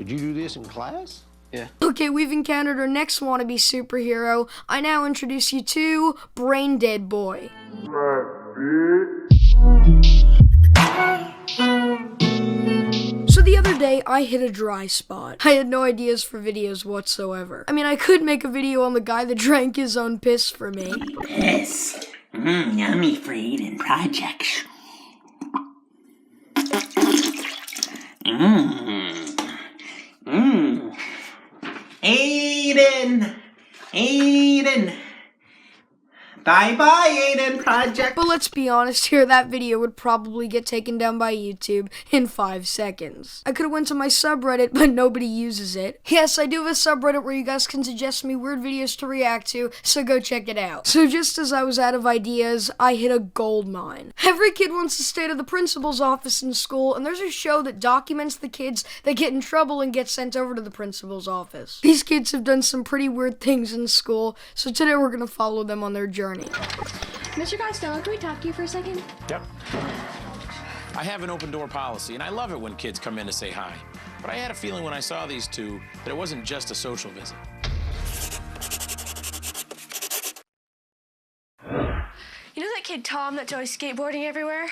Did you do this in class? Yeah. Okay, we've encountered our next wannabe superhero. I now introduce you to Brain Dead Boy. So the other day, I hit a dry spot. I had no ideas for videos whatsoever. I mean, I could make a video on the guy that drank his own piss for me. Piss. Yummy for AidenProjects. Aiden. Bye-bye, AidenProjects. But let's be honest here, that video would probably get taken down by YouTube in 5 seconds. I could've went to my subreddit, but nobody uses it. Yes, I do have a subreddit where you guys can suggest me weird videos to react to, so go check it out. So just as I was out of ideas, I hit a gold mine. Every kid wants to stay to the principal's office in school, and there's a show that documents the kids that get in trouble and get sent over to the principal's office. These kids have done some pretty weird things in school, so today we're gonna follow them on their journey. Mr. Costello, can we talk to you for a second? Yep. I have an open door policy, and I love it when kids come in to say hi. But I had a feeling when I saw these two that it wasn't just a social visit. You know that kid Tom that's always skateboarding everywhere?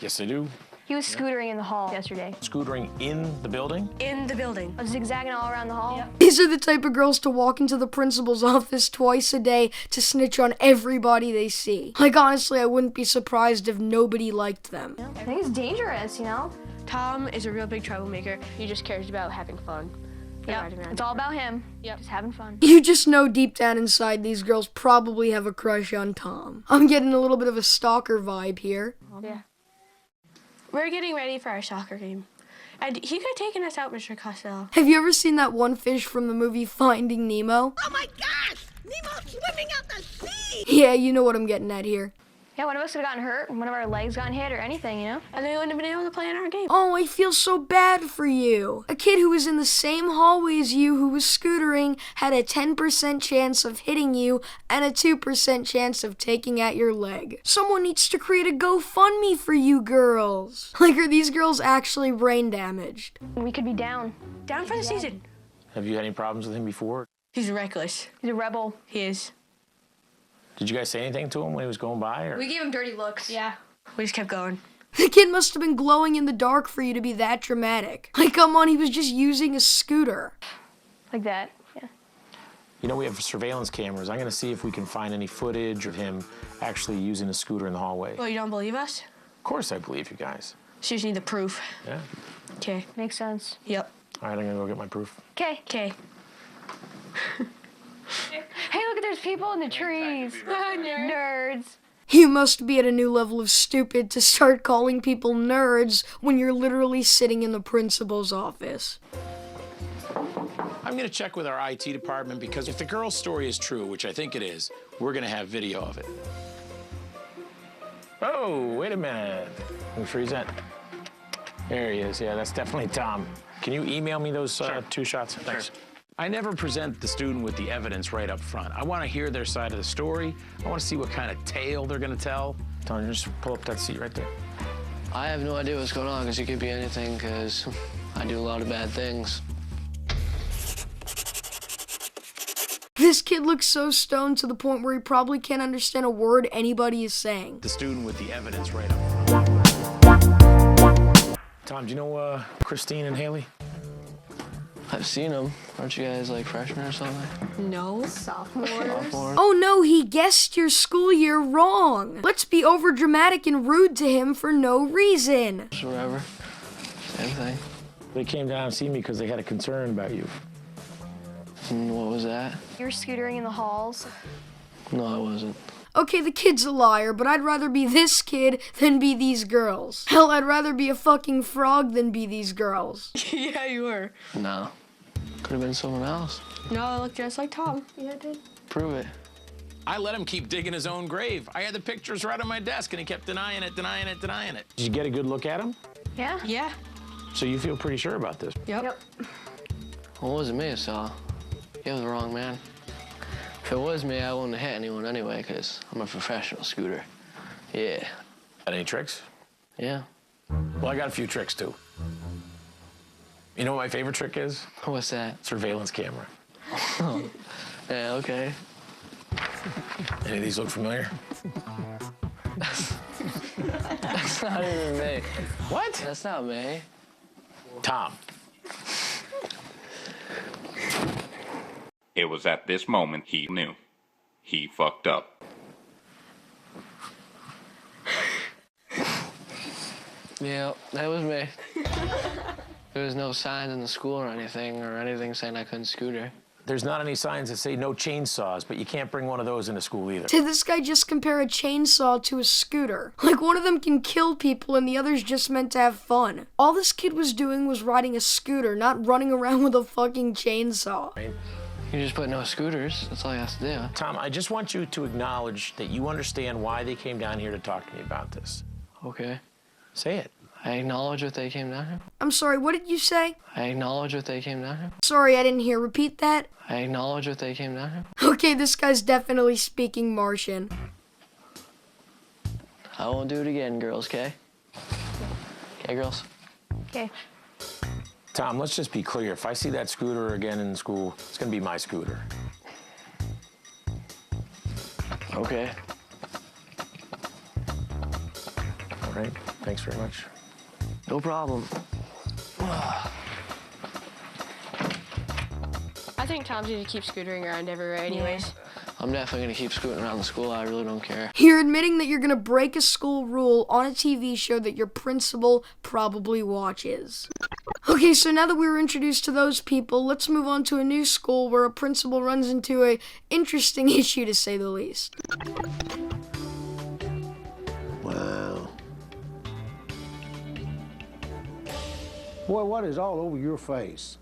Yes, I do. He was scootering in the hall yesterday. Scootering in the building? In the building. Zigzagging all around the hall. Yep. These are the type of girls to walk into the principal's office twice a day to snitch on everybody they see. Like, honestly, I wouldn't be surprised if nobody liked them. I think it's dangerous, you know? Tom is a real big troublemaker. He just cares about having fun. Yeah, It's all about him. Yep. Just having fun. You just know deep down inside these girls probably have a crush on Tom. I'm getting a little bit of a stalker vibe here. Yeah. We're getting ready for our soccer game. And he could have taken us out, Mr. Costello. Have you ever seen that one fish from the movie Finding Nemo? Oh my gosh! Nemo's swimming out the sea! Yeah, you know what I'm getting at here. Yeah, one of us could have gotten hurt, one of our legs gotten hit or anything, you know? And they wouldn't have been able to play in our game. Oh, I feel so bad for you. A kid who was in the same hallway as you who was scootering had a 10% chance of hitting you and a 2% chance of taking out your leg. Someone needs to create a GoFundMe for you girls. Like, are these girls actually brain damaged? We could be down. Down for the season. Have you had any problems with him before? He's reckless. He's a rebel. He is. Did you guys say anything to him when he was going by? Or? We gave him dirty looks. Yeah. We just kept going. The kid must have been glowing in the dark for you to be that dramatic. Like, come on, he was just using a scooter. Like that, yeah. You know, we have surveillance cameras. I'm going to see if we can find any footage of him actually using a scooter in the hallway. Well, you don't believe us? Of course I believe you guys. So you just need the proof. Yeah. Okay. Makes sense. Yep. All right, I'm going to go get my proof. Okay. Okay. Hey, look, there's people in the trees. Nerds. You must be at a new level of stupid to start calling people nerds when you're literally sitting in the principal's office. I'm going to check with our IT department because if the girl's story is true, which I think it is, we're going to have video of it. Oh, wait a minute. Let me freeze that. There he is. Yeah, that's definitely Tom. Can you email me those two shots? Thanks. Sure. I never present the student with the evidence right up front. I want to hear their side of the story. I want to see what kind of tale they're going to tell. Tom, just pull up that seat right there. I have no idea what's going on, because it could be anything, because I do a lot of bad things. This kid looks so stoned to the point where he probably can't understand a word anybody is saying. The student with the evidence right up front. Tom, do you know Christine and Haley? I've seen them. Aren't you guys like freshmen or something? No. Sophomores? Oh no, he guessed your school year wrong. Let's be over dramatic and rude to him for no reason. Whatever. Same thing. They came down to see me because they had a concern about you. And what was that? You were scootering in the halls. No, I wasn't. Okay, the kid's a liar, but I'd rather be this kid than be these girls. Hell, I'd rather be a fucking frog than be these girls. Yeah, you were. No. Could have been someone else. No, I look just like Tom. Yeah, I did. Prove it. I let him keep digging his own grave. I had the pictures right on my desk, and he kept denying it. Did you get a good look at him? Yeah? Yeah. So you feel pretty sure about this? Yep. Well, it wasn't me, so you have the wrong man. If it was me, I wouldn't have hit anyone anyway, because I'm a professional scooter. Yeah. Got any tricks? Yeah. Well, I got a few tricks, too. You know what my favorite trick is? What's that? Surveillance camera. Yeah, okay. Any of these look familiar? That's not even me. What? That's not me. Tom. It was at this moment he knew. He fucked up. Yeah, that was me. There was no signs in the school or anything saying I couldn't scooter. There's not any signs that say no chainsaws, but you can't bring one of those into school either. Did this guy just compare a chainsaw to a scooter? Like one of them can kill people and the other's just meant to have fun. All this kid was doing was riding a scooter, not running around with a fucking chainsaw. Right? You just put no scooters. That's all you have to do. Tom, I just want you to acknowledge that you understand why they came down here to talk to me about this. Okay. Say it. I acknowledge what they came down here. I'm sorry, what did you say? I acknowledge what they came down here. Sorry, I didn't hear. Repeat that. I acknowledge what they came down here. Okay, this guy's definitely speaking Martian. I won't do it again, girls, okay? Okay, girls? Okay. Tom, let's just be clear. If I see that scooter again in school, it's gonna be my scooter. Okay. All right, thanks very much. No problem. I think Tom's gonna keep scootering around everywhere anyways. I'm definitely gonna keep scooting around the school. I really don't care. You're admitting that you're gonna break a school rule on a TV show that your principal probably watches. Okay, so now that we were introduced to those people, let's move on to a new school where a principal runs into a interesting issue, to say the least. Wow. Boy, what is all over your face?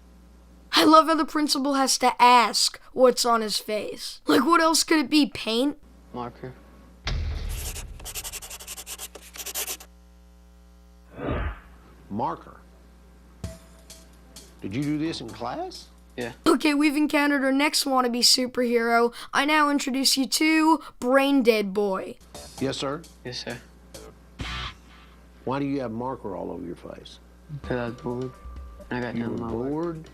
I love how the principal has to ask what's on his face. Like, what else could it be? Paint? Marker. Marker. Did you do this in class? Yeah. Okay, we've encountered our next wannabe superhero. I now introduce you to Brain Dead Boy. Yes, sir. Yes, sir. Why do you have marker all over your face? Because I was bored. I got You done were with my work. bored?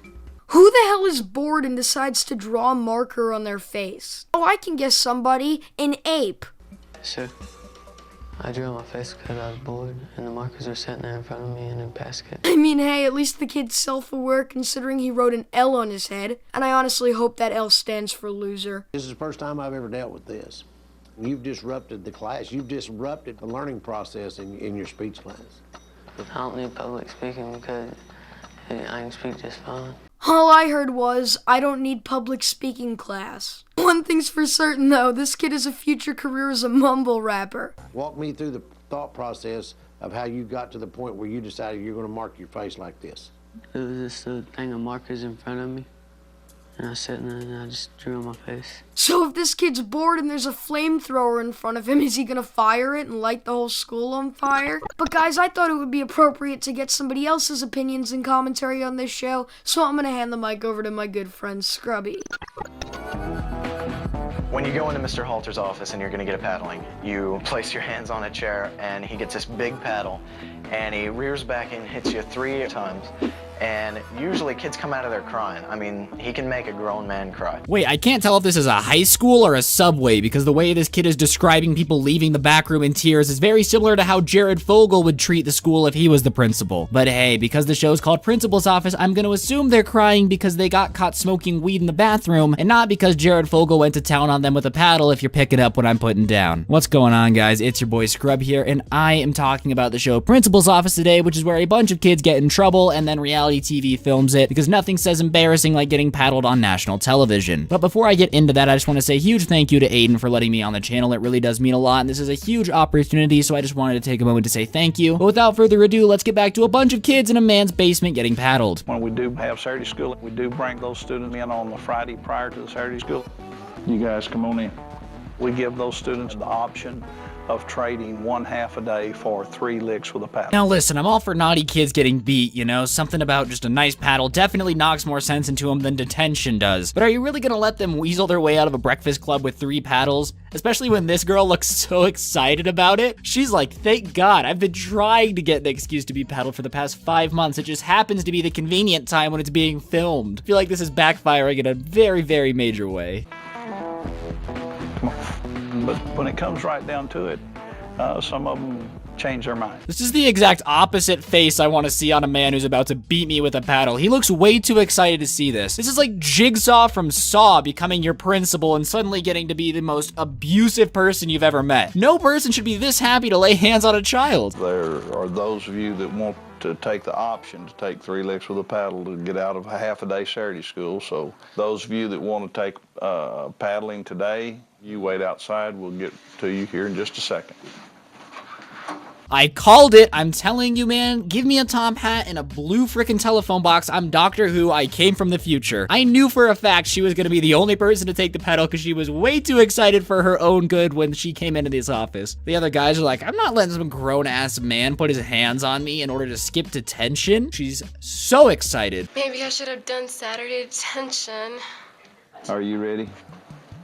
Who the hell is bored and decides to draw a marker on their face? Oh, I can guess somebody. An ape. Yes, sir. I drew on my face because I was bored, and the markers were sitting there in front of me in a basket. I mean, hey, at least the kid's self-aware considering he wrote an L on his head. And I honestly hope that L stands for loser. This is the first time I've ever dealt with this. You've disrupted the class. You've disrupted the learning process in your speech class. I don't need public speaking because I can speak just fine. All I heard was, I don't need public speaking class. One thing's for certain though, this kid has a future career as a mumble rapper. Walk me through the thought process of how you got to the point where you decided you're going to mark your face like this. It was just a thing of markers in front of me, and I was sitting there and I just drew on my face. So if this kid's bored and there's a flamethrower in front of him, is he gonna fire it and light the whole school on fire? But guys, I thought it would be appropriate to get somebody else's opinions and commentary on this show, so I'm gonna hand the mic over to my good friend Scrubby. When you go into Mr. Halter's office and you're gonna get a paddling, you place your hands on a chair and he gets this big paddle and he rears back and hits you 3 times. And usually kids come out of there crying. I mean, he can make a grown man cry. Wait, I can't tell if this is a high school or a subway because the way this kid is describing people leaving the back room in tears is very similar to how Jared Fogle would treat the school if he was the principal. But hey, because the show's called Principal's Office, I'm gonna assume they're crying because they got caught smoking weed in the bathroom and not because Jared Fogle went to town on them with a paddle, if you're picking up what I'm putting down. What's going on, guys? It's your boy Scrub here, and I am talking about the show Principal's Office today, which is where a bunch of kids get in trouble and then reality TV films it because nothing says embarrassing like getting paddled on national television. But before I get into that, I just want to say a huge thank you to Aiden for letting me on the channel. It really does mean a lot, and this is a huge opportunity, so I just wanted to take a moment to say thank you. But without further ado, let's get back to a bunch of kids in a man's basement getting paddled. When we do have Saturday school, we do bring those students in on the Friday prior to the Saturday school. You guys come on in. We give those students the option of trading 1/2 a day for 3 licks with a paddle. Now listen, I'm all for naughty kids getting beat, you know? Something about just a nice paddle definitely knocks more sense into them than detention does. But are you really gonna let them weasel their way out of a breakfast club with 3 paddles? Especially when this girl looks so excited about it. She's like, thank God, I've been trying to get an excuse to be paddled for the past 5 months. It just happens to be the convenient time when it's being filmed. I feel like this is backfiring in a very, very major way. But when it comes right down to it, some of them change their mind. This is the exact opposite face I want to see on a man who's about to beat me with a paddle. He looks way too excited to see this. This is like Jigsaw from Saw becoming your principal and suddenly getting to be the most abusive person you've ever met. No person should be this happy to lay hands on a child. There are those of you that want to take the option to take 3 licks with a paddle to get out of a half a day Saturday school. So those of you that want to take paddling today, you wait outside. We'll get to you here in just a second. I called it. I'm telling you, man, give me a top hat and a blue frickin' telephone box. I'm Doctor Who. I came from the future. I knew for a fact she was gonna be the only person to take the pedal because she was way too excited for her own good when she came into this office. The other guys are like, I'm not letting some grown-ass man put his hands on me in order to skip detention. She's so excited. Maybe I should have done Saturday detention. Are you ready?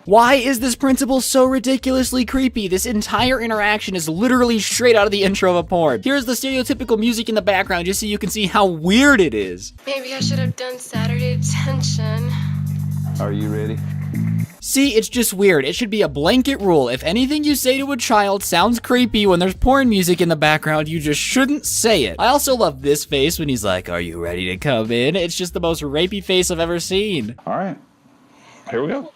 Why is this principal so ridiculously creepy? This entire interaction is literally straight out of the intro of a porn. Here's the stereotypical music in the background just so you can see how weird it is. Maybe I should have done Saturday detention. Are you ready? See, it's just weird. It should be a blanket rule. If anything you say to a child sounds creepy when there's porn music in the background, you just shouldn't say it. I also love this face when he's like, are you ready to come in? It's just the most rapey face I've ever seen. All right, here we go.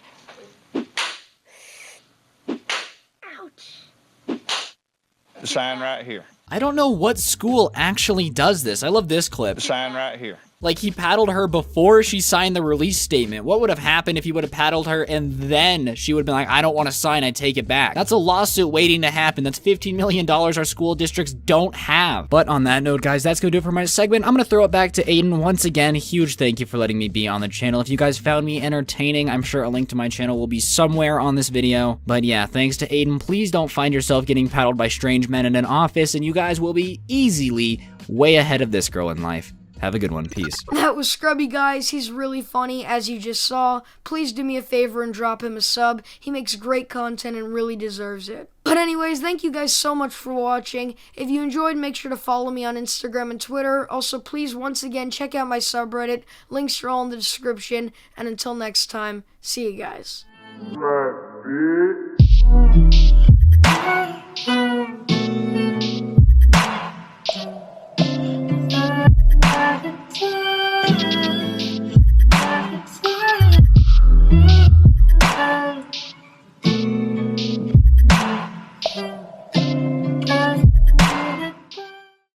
The sign right here. I don't know what school actually does this. I love this clip. The sign right here. Like, he paddled her before she signed the release statement. What would have happened if he would have paddled her and then she would have been like, I don't want to sign, I take it back? That's a lawsuit waiting to happen. That's $15 million our school districts don't have. But on that note, guys, that's going to do it for my segment. I'm going to throw it back to Aiden once again. Huge thank you for letting me be on the channel. If you guys found me entertaining, I'm sure a link to my channel will be somewhere on this video. But yeah, thanks to Aiden. Please don't find yourself getting paddled by strange men in an office, and you guys will be easily way ahead of this girl in life. Have a good one. Peace. That was Scrubby, guys. He's really funny, as you just saw. Please do me a favor and drop him a sub. He makes great content and really deserves it. But anyways, thank you guys so much for watching. If you enjoyed, make sure to follow me on Instagram and Twitter. Also, please, once again, check out my subreddit. Links are all in the description. And until next time, see you guys. Right, bitch.